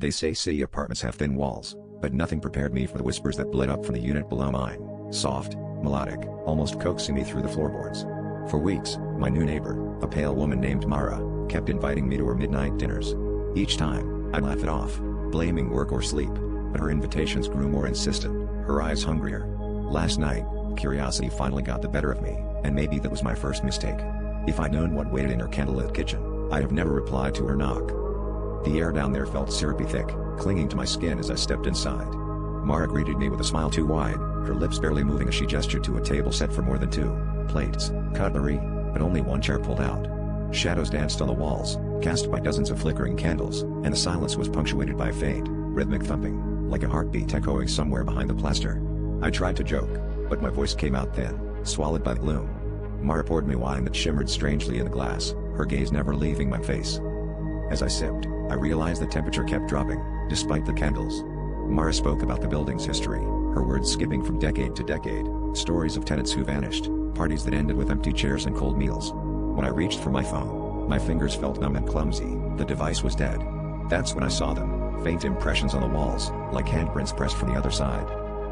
They say city apartments have thin walls, but nothing prepared me for the whispers that bled up from the unit below mine, soft, melodic, almost coaxing me through the floorboards. For weeks, my new neighbor, a pale woman named Mara, kept inviting me to her midnight dinners. Each time, I'd laugh it off, blaming work or sleep, but her invitations grew more insistent, her eyes hungrier. Last night, curiosity finally got the better of me, and maybe that was my first mistake. If I'd known what waited in her candlelit kitchen, I'd have never replied to her knock. The air down there felt syrupy thick, clinging to my skin as I stepped inside. Mara greeted me with a smile too wide, her lips barely moving as she gestured to a table set for more than 2 plates, cutlery, but only one chair pulled out. Shadows danced on the walls, cast by dozens of flickering candles, and the silence was punctuated by a faint, rhythmic thumping, like a heartbeat echoing somewhere behind the plaster. I tried to joke, but my voice came out thin, swallowed by the gloom. Mara poured me wine that shimmered strangely in the glass, her gaze never leaving my face. As I sipped, I realized the temperature kept dropping, despite the candles. Mara spoke about the building's history, her words skipping from decade to decade, stories of tenants who vanished, parties that ended with empty chairs and cold meals. When I reached for my phone, my fingers felt numb and clumsy, the device was dead. That's when I saw them, faint impressions on the walls, like handprints pressed from the other side.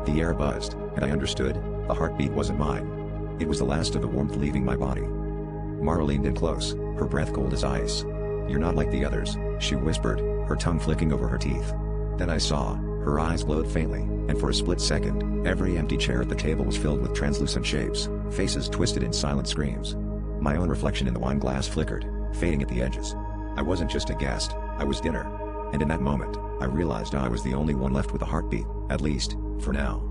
The air buzzed, and I understood, the heartbeat wasn't mine. It was the last of the warmth leaving my body. Mara leaned in close, her breath cold as ice. "You're not like the others," she whispered, her tongue flicking over her teeth. Then I saw, her eyes glowed faintly, and for a split second, every empty chair at the table was filled with translucent shapes, faces twisted in silent screams. My own reflection in the wine glass flickered, fading at the edges. I wasn't just a guest, I was dinner. And in that moment, I realized I was the only one left with a heartbeat, at least, for now.